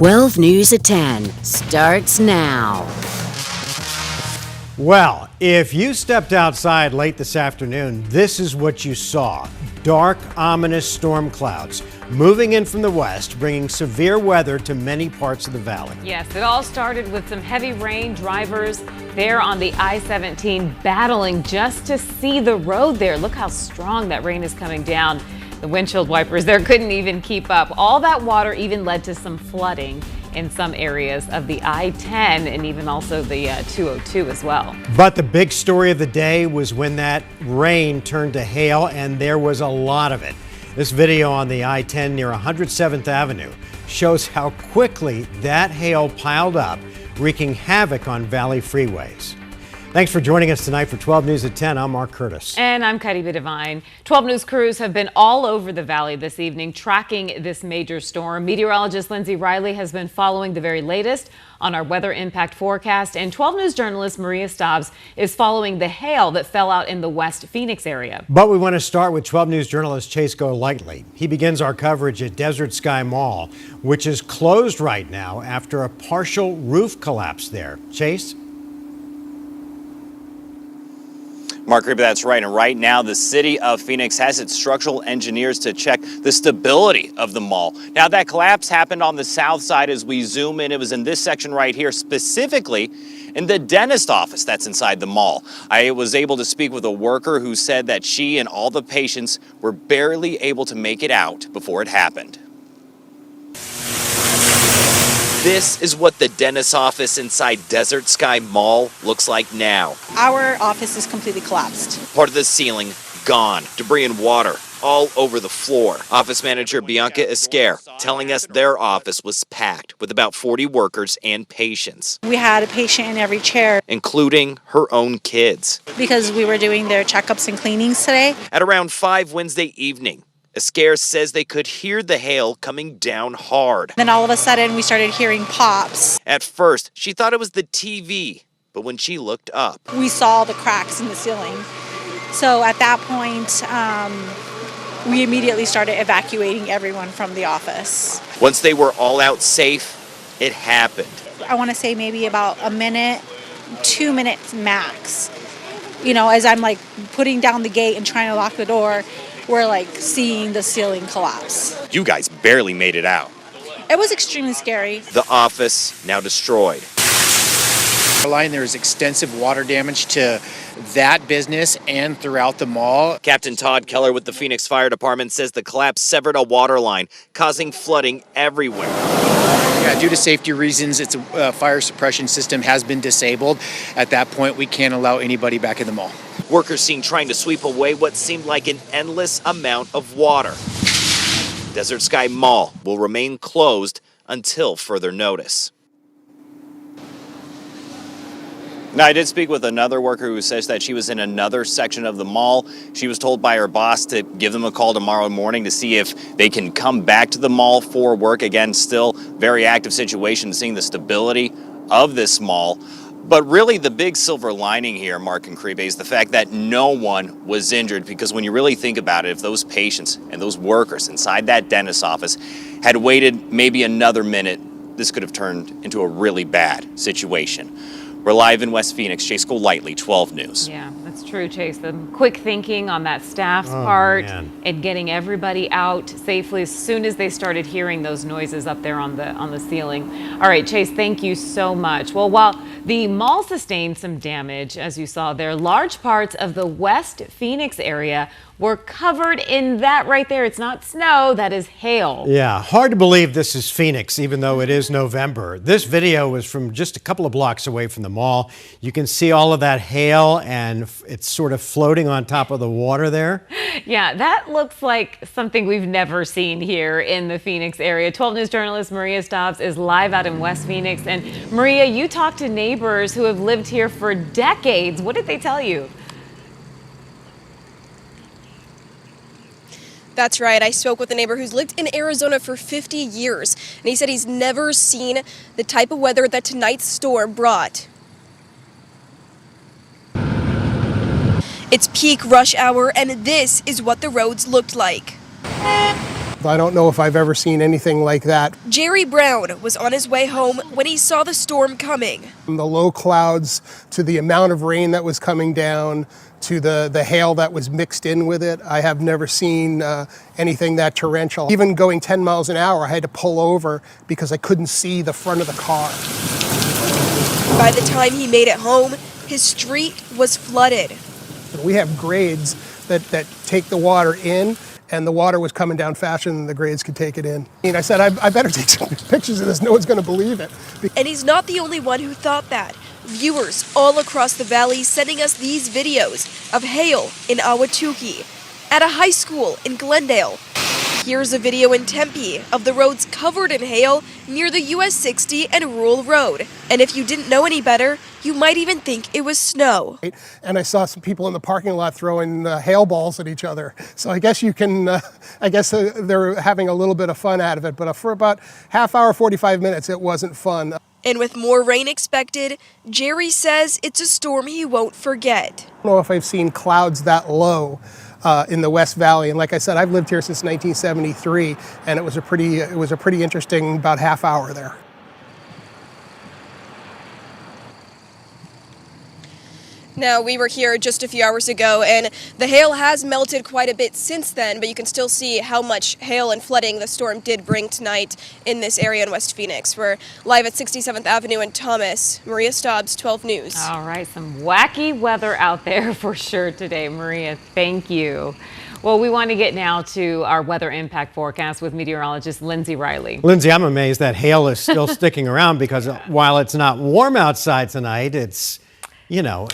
12 News at 10 starts now. Well, if you stepped outside late this afternoon, this is what you saw. Dark, ominous storm clouds moving in from the west, bringing severe weather to many parts of the valley. Yes, it all started with some heavy rain. Drivers there on the I-17 battling just to see the road there. Look how strong that rain is coming down. The windshield wipers there couldn't even keep up. All that water even led to some flooding in some areas of the I-10 and even also the 202 as well. But the big story of the day was when that rain turned to hail, and there was a lot of it. This video on the I-10 near 107th Avenue shows how quickly that hail piled up, wreaking havoc on valley freeways. Thanks for joining us tonight for 12 News at 10. I'm Mark Curtis. And I'm Cuddy Devine. 12 News crews have been all over the valley this evening tracking this major storm. Meteorologist Lindsay Riley has been following the very latest on our weather impact forecast. And 12 News journalist Maria Stobbs is following the hail that fell out in the West Phoenix area. But we want to start with 12 News journalist Chase Golightly. He begins our coverage at Desert Sky Mall, which is closed right now after a partial roof collapse there. Chase? Mark Reba, that's right. And right now, the city of Phoenix has its structural engineers to check the stability of the mall. Now, that collapse happened on the south side. As we zoom in, it was in this section right here, specifically in the dentist office that's inside the mall. I was able to speak with a worker who said that she and all the patients were barely able to make it out before it happened. This is what the dentist's office inside Desert Sky Mall looks like now. Our office is completely collapsed. Part of the ceiling gone, debris and water all over the floor. Office manager Bianca Esquer telling us their office was packed with about 40 workers and patients. We had a patient in every chair, including her own kids. Because we were doing their checkups and cleanings today. At around 5 Wednesday evening, Esquer says they could hear the hail coming down hard. Then all of a sudden we started hearing pops. At first, she thought it was the TV, but when she looked up, we saw the cracks in the ceiling. So at that point, we immediately started evacuating everyone from the office. Once they were all out safe, it happened. I want to say maybe about a minute, 2 minutes max. You know, as I'm like putting down the gate and trying to lock the door, we're like seeing the ceiling collapse. You guys barely made it out. It was extremely scary. The office now destroyed. There is extensive water damage to that business and throughout the mall. Captain Todd Keller with the Phoenix Fire Department says the collapse severed a water line, causing flooding everywhere. Yeah, due to safety reasons, its fire suppression system has been disabled. At that point, we can't allow anybody back in the mall. Workers seen trying to sweep away what seemed like an endless amount of water. Desert Sky Mall will remain closed until further notice. Now, I did speak with another worker who says that she was in another section of the mall. She was told by her boss to give them a call tomorrow morning to see if they can come back to the mall for work. Again, still very active situation, seeing the stability of this mall. But really the big silver lining here, Mark and Crebe, is the fact that no one was injured, because when you really think about it, if those patients and those workers inside that dentist's office had waited maybe another minute, this could have turned into a really bad situation. We're live in West Phoenix. Chase Golightly, 12 News. Yeah, that's true, Chase. The quick thinking on that staff's part and getting everybody out safely as soon as they started hearing those noises up there on the ceiling. All right, Chase, thank you so much. Well, while the mall sustained some damage, as you saw there, large parts of the West Phoenix area were covered in that right there. It's not snow, that is hail. Yeah, hard to believe this is Phoenix, even though it is November. This video is from just a couple of blocks away from the mall. You can see all of that hail, and it's sort of floating on top of the water there. Yeah, that looks like something we've never seen here in the Phoenix area. 12 News journalist Maria Stobbs is live out in West Phoenix. And Maria, you talked to neighbors who have lived here for decades. What did they tell you? That's right. I spoke with a neighbor who's lived in Arizona for 50 years, and he said he's never seen the type of weather that tonight's storm brought. It's peak rush hour, and this is what the roads looked like. I don't know if I've ever seen anything like that. Jerry Brown was on his way home when he saw the storm coming. From the low clouds to the amount of rain that was coming down to the hail that was mixed in with it, I have never seen anything that torrential. Even going 10 miles an hour, I had to pull over because I couldn't see the front of the car. By the time he made it home, his street was flooded. We have grades that take the water in, and the water was coming down faster than the grades could take it in. And I said, I better take some pictures of this. No one's going to believe it. And he's not the only one who thought that. Viewers all across the valley sending us these videos of hail in Ahwatukee, at a high school in Glendale. Here's a video in Tempe of the roads covered in hail near the US 60 and Rural Road. And if you didn't know any better, you might even think it was snow. And I saw some people in the parking lot throwing hail balls at each other. So I guess you can, they're having a little bit of fun out of it. But for about half hour, 45 minutes, it wasn't fun. And with more rain expected, Jerry says it's a storm he won't forget. I don't know if I've seen clouds that low in the West Valley. And like I said, I've lived here since 1973, and it was a pretty interesting about half hour there. Now, we were here just a few hours ago, and the hail has melted quite a bit since then, but you can still see how much hail and flooding the storm did bring tonight in this area in West Phoenix. We're live at 67th Avenue in Thomas. Maria Stobbs, 12 News. All right, some wacky weather out there for sure today. Maria, thank you. Well, we want to get now to our weather impact forecast with meteorologist Lindsay Riley. Lindsay, I'm amazed that hail is still sticking around because while it's not warm outside tonight, it's I'm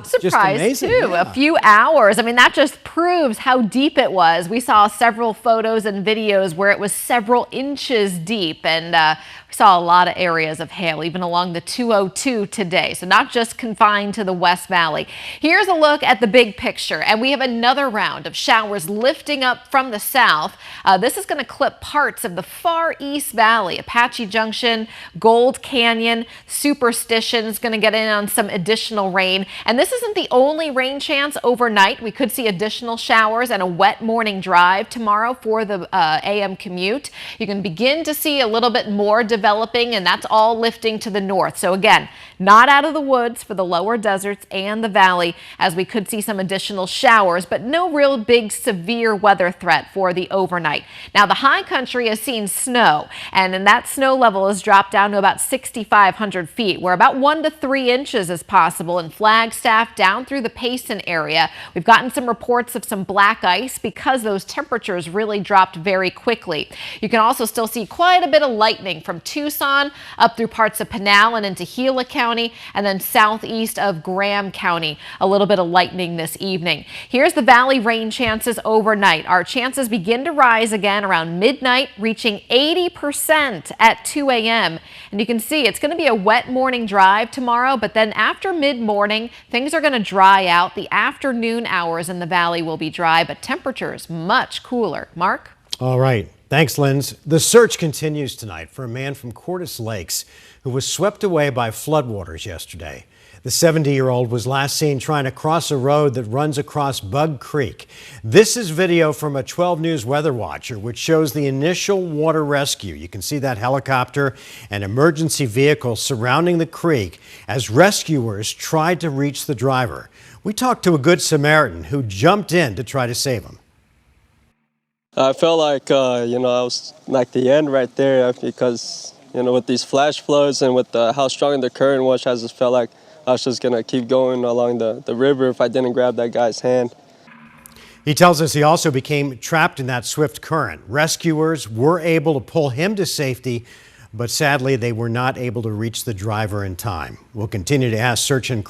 it's surprised just amazing. too. Yeah. A few hours. I mean, that just proves how deep it was. We saw several photos and videos where it was several inches deep, and we saw a lot of areas of hail, even along the 202 today. So not just confined to the West Valley. Here's a look at the big picture, and we have another round of showers lifting up from the south. This is going to clip parts of the far East Valley, Apache Junction, Gold Canyon, Superstition is going to get in on some additional rain. And this isn't the only rain chance overnight. We could see additional showers and a wet morning drive tomorrow for the AM commute. You can begin to see a little bit more developing, and that's all lifting to the north. So again, not out of the woods for the lower deserts and the valley, as we could see some additional showers, but no real big severe weather threat for the overnight. Now, the high country has seen snow, and then that snow level has dropped down to about 6,500 feet, where about 1 to 3 inches is possible in Flagstaff down through the Payson area. We've gotten some reports of some black ice because those temperatures really dropped very quickly. You can also still see quite a bit of lightning from Tucson up through parts of Pinal and into Gila County, and then southeast of Graham County. A little bit of lightning this evening. Here's the valley rain chances overnight. Our chances begin to rise again around midnight, reaching 80% at 2 a.m. And you can see it's going to be a wet morning drive tomorrow, but then after mid-morning, things are going to dry out. The afternoon hours in the valley will be dry, but temperatures much cooler. Mark? All right. Thanks, Linz. The search continues tonight for a man from Cordes Lakes who was swept away by floodwaters yesterday. The 70-year-old was last seen trying to cross a road that runs across Bug Creek. This is video from a 12 News weather watcher, which shows the initial water rescue. You can see that helicopter and emergency vehicle surrounding the creek as rescuers tried to reach the driver. We talked to a Good Samaritan who jumped in to try to save him. I felt like, I was like the end right there because, with these flash floods and with how strong the current was, I just felt like I was just going to keep going along the river if I didn't grab that guy's hand. He tells us he also became trapped in that swift current. Rescuers were able to pull him to safety, but sadly they were not able to reach the driver in time. We'll continue to ask search and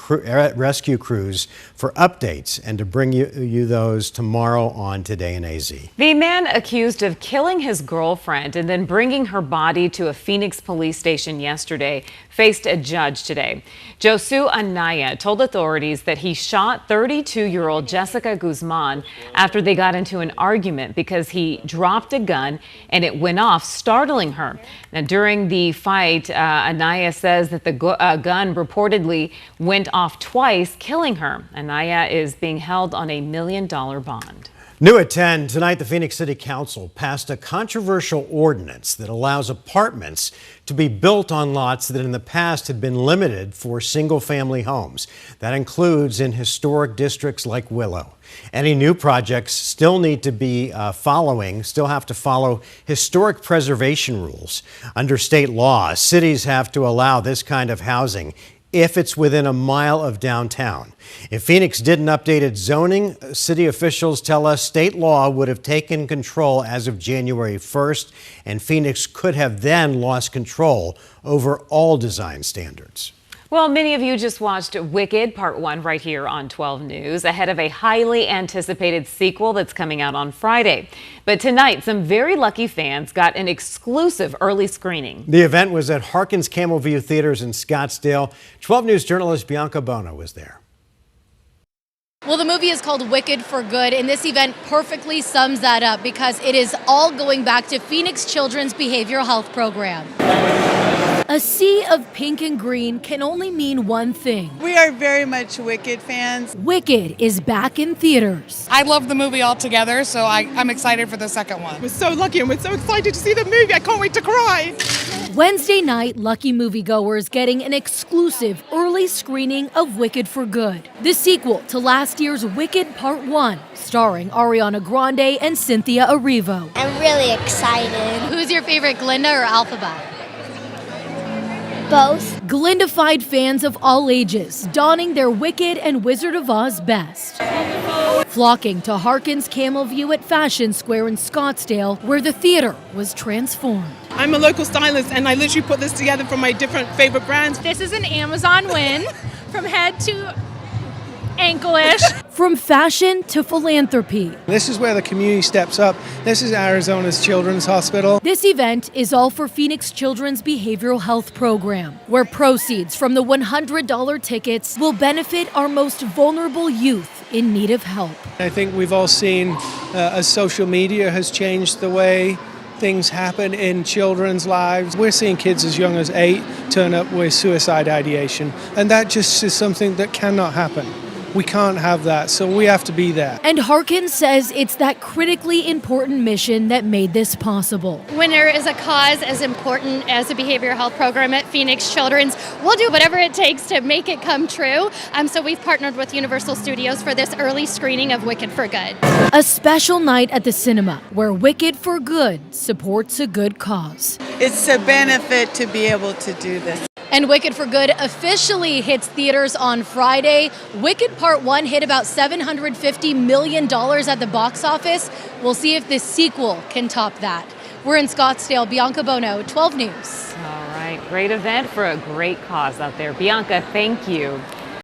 rescue crews for updates and to bring you those tomorrow on Today in AZ. The man accused of killing his girlfriend and then bringing her body to a Phoenix police station yesterday faced a judge today. Josu Anaya told authorities that he shot 32-year-old Jessica Guzman after they got into an argument because he dropped a gun and it went off, startling her. Now, during the fight, Anaya says that the gun reportedly went off twice, killing her. Anaya is being held on $1 million bond. New at 10, tonight the Phoenix City Council passed a controversial ordinance that allows apartments to be built on lots that in the past had been limited for single-family homes. That includes in historic districts like Willow. Any new projects still need to be still have to follow historic preservation rules. Under state law, cities have to allow this kind of housing if it's within a mile of downtown. If Phoenix didn't update its zoning, city officials tell us state law would have taken control as of January 1st, and Phoenix could have then lost control over all design standards. Well, many of you just watched Wicked Part 1 right here on 12 News, ahead of a highly anticipated sequel that's coming out on Friday. But tonight, some very lucky fans got an exclusive early screening. The event was at Harkins Camel View Theaters in Scottsdale. 12 News journalist Bianca Bono was there. Well, the movie is called Wicked for Good, and this event perfectly sums that up because it is all going back to Phoenix Children's Behavioral Health Program. A sea of pink and green can only mean one thing. We are very much Wicked fans. Wicked is back in theaters. I love the movie altogether, so I'm excited for the second one. We're so lucky and we're so excited to see the movie. I can't wait to cry. Wednesday night, lucky moviegoers getting an exclusive early screening of Wicked for Good, the sequel to last year's Wicked Part 1, starring Ariana Grande and Cynthia Erivo. I'm really excited. Who's your favorite, Glinda or Alphaba? Both. Glindified fans of all ages, donning their Wicked and Wizard of Oz best. Flocking to Harkins Camel View at Fashion Square in Scottsdale, where the theater was transformed. I'm a local stylist and I literally put this together from my different favorite brands. This is an Amazon win from head to ankle-ish. From fashion to philanthropy. This is where the community steps up. This is Arizona's Children's Hospital. This event is all for Phoenix Children's Behavioral Health Program, where proceeds from the $100 tickets will benefit our most vulnerable youth in need of help. I think we've all seen as social media has changed the way things happen in children's lives. We're seeing kids as young as 8 turn up with suicide ideation, and that just is something that cannot happen. We can't have that, so we have to be there. And Harkins says it's that critically important mission that made this possible. When there is a cause as important as a behavioral health program at Phoenix Children's, we'll do whatever it takes to make it come true. So we've partnered with Universal Studios for this early screening of Wicked for Good. A special night at the cinema where Wicked for Good supports a good cause. It's a benefit to be able to do this. And Wicked for Good officially hits theaters on Friday. Wicked Part 1 hit about $750 million at the box office. We'll see if this sequel can top that. We're in Scottsdale. Bianca Bono, 12 News. All right, great event for a great cause out there. Bianca, thank you.